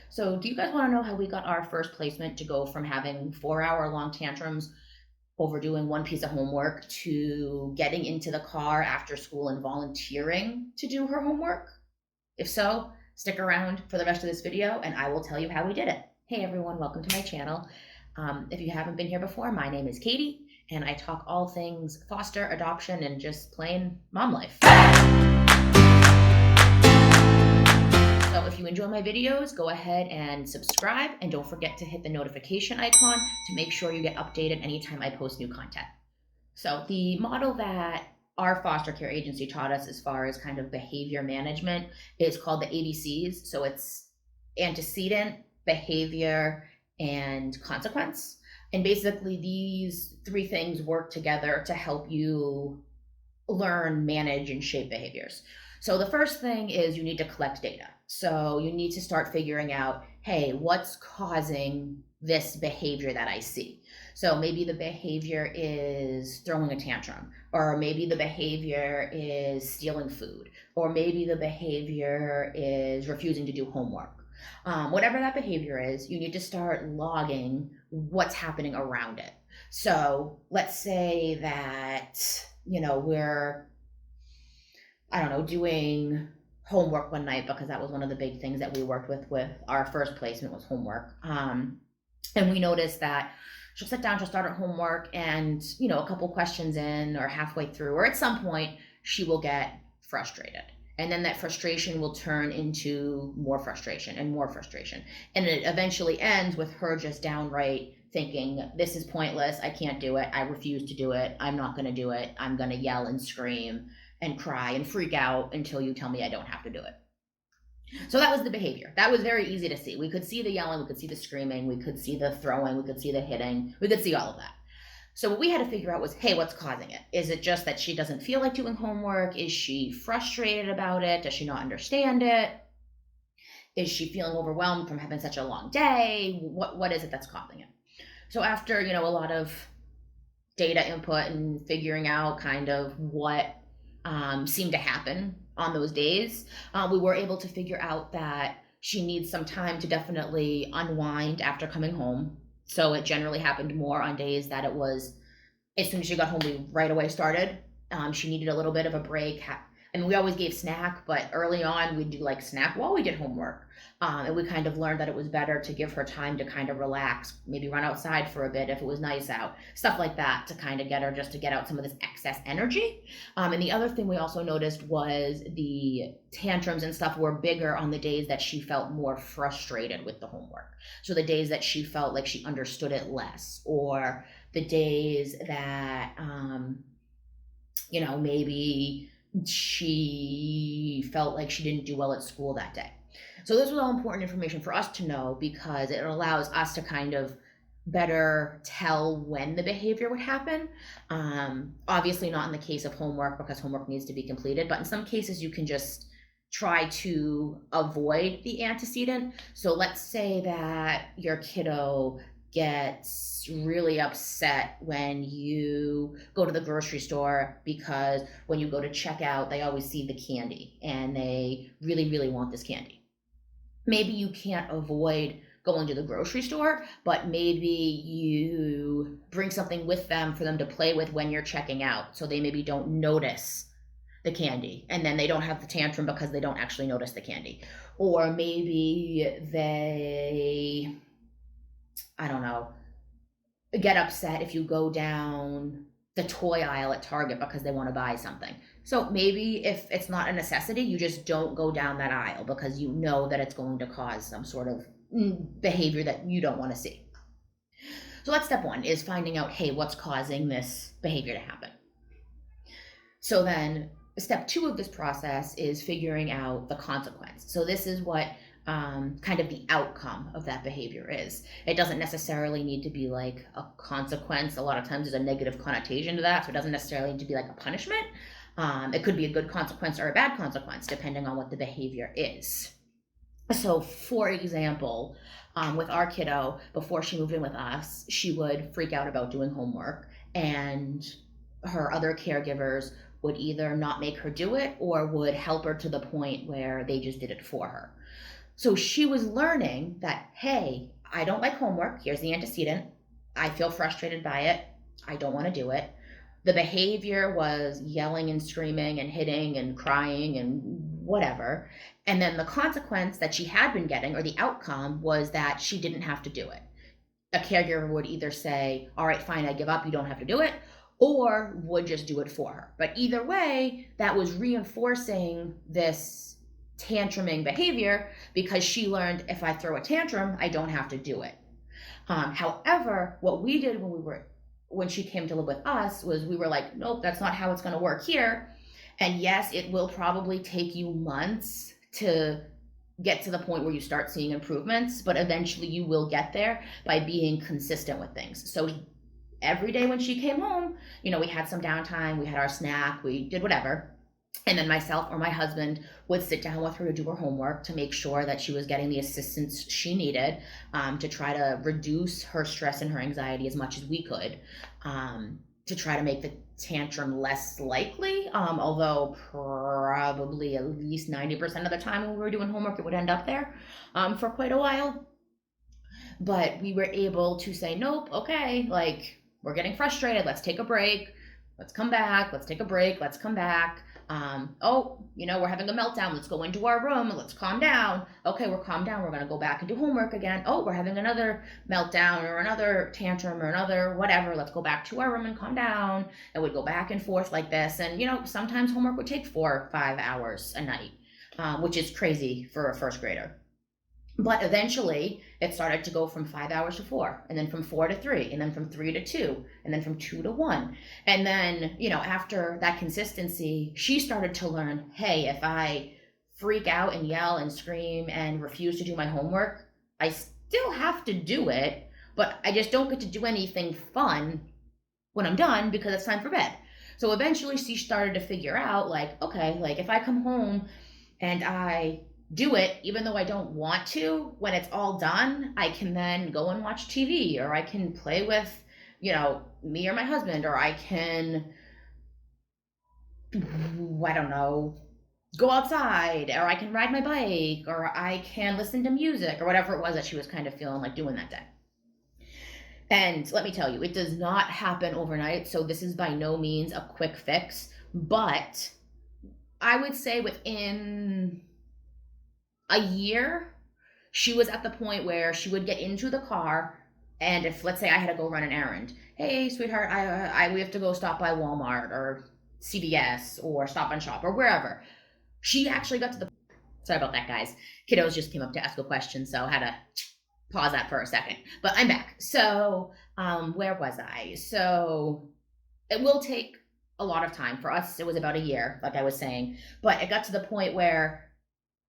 So, do you guys want to know how we got our first placement to go from having 4 hour long tantrums over doing one piece of homework to getting into the car after school and volunteering to do her homework? If so, stick around for the rest of this video and I will tell you how we did it. Hey everyone, welcome to my channel. If you haven't been here before, my name is Katie and I talk all things foster, adoption, and just plain mom life. So if you enjoy my videos, go ahead and subscribe and don't forget to hit the notification icon to make sure you get updated anytime I post new content. So the model that our foster care agency taught us as far as kind of behavior management is called the ABCs. So it's antecedent, behavior, and consequence. And basically these three things work together to help you learn, manage, and shape behaviors. So the first thing is you need to collect data. So you need to start figuring out, hey, what's causing this behavior that I see? So maybe the behavior is throwing a tantrum, or maybe the behavior is stealing food, or maybe the behavior is refusing to do homework. Whatever that behavior is, you need to start logging what's happening around it. So let's say that, we're, I don't know, doing homework one night because that was one of the big things that we worked with our first placement was homework. And we noticed that she'll sit down, she'll start her homework, and a couple questions in or halfway through, or at some point, she will get frustrated. And then that frustration will turn into more frustration and more frustration. And it eventually ends with her just downright thinking, this is pointless, I can't do it, I refuse to do it, I'm not gonna do it, I'm gonna yell and scream and cry and freak out until you tell me I don't have to do it. So that was the behavior. That was very easy to see. We could see the yelling, we could see the screaming, we could see the throwing, we could see the hitting, we could see all of that. So what we had to figure out was, hey, what's causing it? Is it just that she doesn't feel like doing homework? Is she frustrated about it? Does she not understand it? Is she feeling overwhelmed from having such a long day? What is it that's causing it? So after, a lot of data input and figuring out kind of what seemed to happen on those days, we were able to figure out that she needs some time to definitely unwind after coming home. So it generally happened more on days that it was as soon as she got home, we right away started. She needed a little bit of a break. I mean, we always gave snack, but early on we'd do like snack while we did homework. And we kind of learned that it was better to give her time to kind of relax, maybe run outside for a bit if it was nice out, stuff like that to kind of get her just to get out some of this excess energy. And the other thing we also noticed was the tantrums and stuff were bigger on the days that she felt more frustrated with the homework. So the days that she felt like she understood it less, or the days that, maybe she felt like she didn't do well at school that day. So this was all important information for us to know because it allows us to kind of better tell when the behavior would happen. Obviously not in the case of homework because homework needs to be completed, but in some cases you can just try to avoid the antecedent. So let's say that your kiddo gets really upset when you go to the grocery store because when you go to check out, they always see the candy and they really, really want this candy. Maybe you can't avoid going to the grocery store, but maybe you bring something with them for them to play with when you're checking out. So they maybe don't notice the candy and then they don't have the tantrum because they don't actually notice the candy. Or maybe they, I don't know, get upset if you go down the toy aisle at Target because they want to buy something. So maybe if it's not a necessity, you just don't go down that aisle because you know that it's going to cause some sort of behavior that you don't want to see. So that's step one, is finding out, hey, what's causing this behavior to happen? So then step two of this process is figuring out the consequence. So this is what kind of the outcome of that behavior is. It doesn't necessarily need to be like a consequence. A lot of times there's a negative connotation to that, so it doesn't necessarily need to be like a punishment. It could be a good consequence or a bad consequence, depending on what the behavior is. So for example, with our kiddo, before she moved in with us, she would freak out about doing homework, and her other caregivers would either not make her do it or would help her to the point where they just did it for her. So she was learning that, hey, I don't like homework. Here's the antecedent. I feel frustrated by it. I don't want to do it. The behavior was yelling and screaming and hitting and crying and whatever. And then the consequence that she had been getting, or the outcome, was that she didn't have to do it. A caregiver would either say, all right, fine, I give up, you don't have to do it, or would just do it for her. But either way, that was reinforcing this tantruming behavior because she learned, if I throw a tantrum, I don't have to do it. However, what we did when she came to live with us was we were like, nope, that's not how it's going to work here. And yes, it will probably take you months to get to the point where you start seeing improvements, but eventually you will get there by being consistent with things. So every day when she came home, we had some downtime, we had our snack, we did whatever. And then myself or my husband would sit down with her to do her homework to make sure that she was getting the assistance she needed, to try to reduce her stress and her anxiety as much as we could, to try to make the tantrum less likely. Although probably at least 90% of the time when we were doing homework, it would end up there for quite a while. But we were able to say, nope, okay, like, we're getting frustrated. Let's take a break. Let's come back. Let's take a break. Let's come back. We're having a meltdown. Let's go into our room. Let's calm down. Okay, we're calmed down. We're going to go back and do homework again. Oh, we're having another meltdown or another tantrum or another whatever. Let's go back to our room and calm down. And we'd go back and forth like this. And, sometimes homework would take 4 or 5 hours a night, which is crazy for a first grader. But eventually it started to go from 5 hours to 4, and then from 4 to 3, and then from 3 to 2, and then from 2 to 1. And then, after that consistency, she started to learn, hey, if I freak out and yell and scream and refuse to do my homework, I still have to do it, but I just don't get to do anything fun when I'm done because it's time for bed. So eventually she started to figure out, like, okay, like, if I come home and I do it, even though I don't want to, when it's all done, I can then go and watch TV, or I can play with, me or my husband, or I can, I don't know, go outside, or I can ride my bike, or I can listen to music, or whatever it was that she was kind of feeling like doing that day. And let me tell you, it does not happen overnight. So this is by no means a quick fix, but I would say within a year, she was at the point where she would get into the car, and if, let's say, I had to go run an errand, hey, sweetheart, we have to go stop by Walmart or CVS or Stop and Shop or wherever. She actually got to the, sorry about that, guys. Kiddos just came up to ask a question, so I had to pause that for a second. But I'm back. So where was I? So it will take a lot of time. For us, it was about a year, like I was saying. But it got to the point where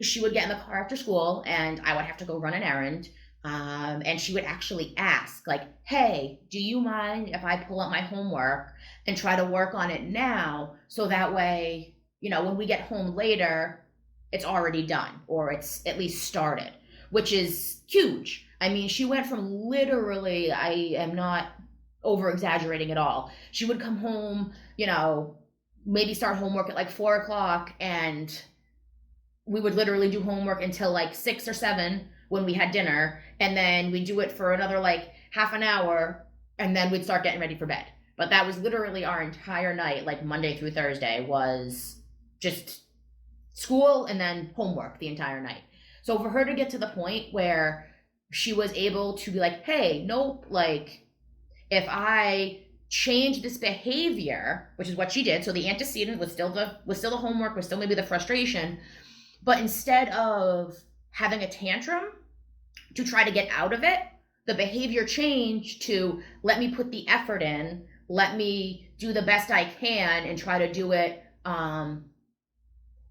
she would get in the car after school and I would have to go run an errand. And she would actually ask, like, hey, do you mind if I pull out my homework and try to work on it now? So that way, when we get home later, it's already done, or it's at least started, which is huge. I mean, she went from literally, I am not over exaggerating at all. She would come home, maybe start homework at like 4 o'clock, and we would literally do homework until like 6 or 7 when we had dinner, and then we'd do it for another like half an hour, and then we'd start getting ready for bed. But that was literally our entire night, like Monday through Thursday, was just school and then homework the entire night. So for her to get to the point where she was able to be like, hey, nope, like, if I change this behavior, which is what she did, so the antecedent was still the homework, was still maybe the frustration, but instead of having a tantrum to try to get out of it, the behavior changed to, let me put the effort in, let me do the best I can and try to do it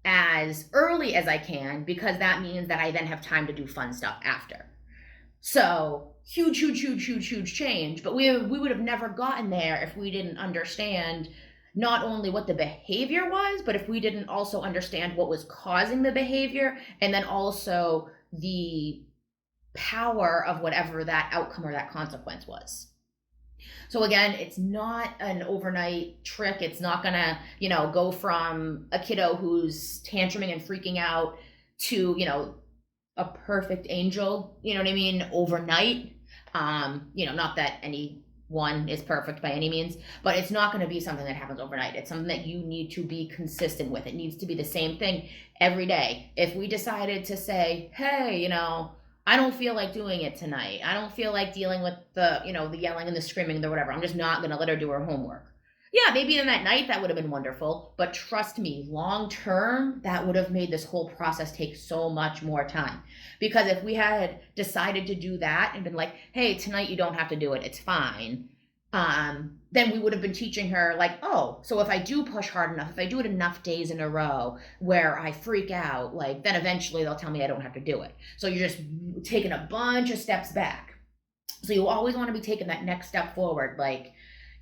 as early as I can, because that means that I then have time to do fun stuff after. So huge change. But we would have never gotten there if we didn't understand not only what the behavior was, but if we didn't also understand what was causing the behavior, and then also the power of whatever that outcome or that consequence was. So again, it's not an overnight trick. It's not gonna, go from a kiddo who's tantruming and freaking out to, a perfect angel, you know what I mean, overnight. Not that anyone is perfect by any means, but it's not going to be something that happens overnight. It's something that you need to be consistent with. It needs to be the same thing every day. If we decided to say, hey, I don't feel like doing it tonight. I don't feel like dealing with the yelling and the screaming or whatever. I'm just not going to let her do her homework. Yeah, maybe in that night that would have been wonderful, but trust me, long term, that would have made this whole process take so much more time. Because if we had decided to do that and been like, hey, tonight you don't have to do it, it's fine, then we would have been teaching her, like, oh, so if I do push hard enough, if I do it enough days in a row where I freak out, like, then eventually they'll tell me I don't have to do it. So you're just taking a bunch of steps back. So you always want to be taking that next step forward, like,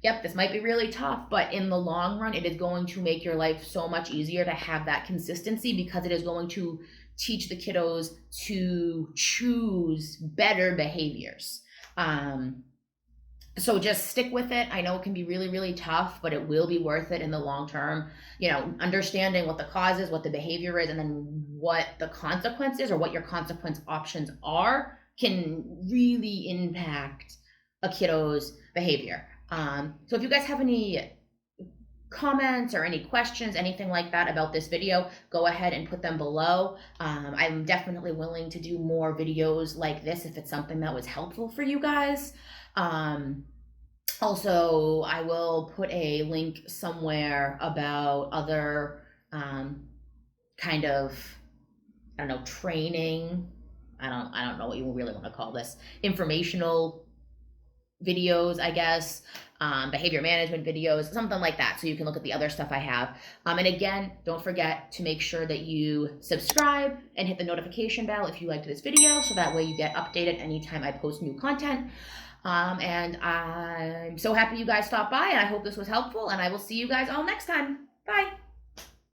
yep, this might be really tough, but in the long run, it is going to make your life so much easier to have that consistency, because it is going to teach the kiddos to choose better behaviors. So just stick with it. I know it can be really, really tough, but it will be worth it in the long term. Understanding what the cause is, what the behavior is, and then what the consequence is, or what your consequence options are, can really impact a kiddo's behavior. So if you guys have any comments or any questions, anything like that about this video, go ahead and put them below. I'm definitely willing to do more videos like this if it's something that was helpful for you guys. Also, I will put a link somewhere about other kind of, I don't know, training. I don't know what you really want to call this. Informational videos, I guess, behavior management videos, something like that, so you can look at the other stuff I have. And again, don't forget to make sure that you subscribe and hit the notification bell if you liked this video, so that way you get updated anytime I post new content. And I'm so happy you guys stopped by, and I hope this was helpful, and I will see you guys all next time. Bye.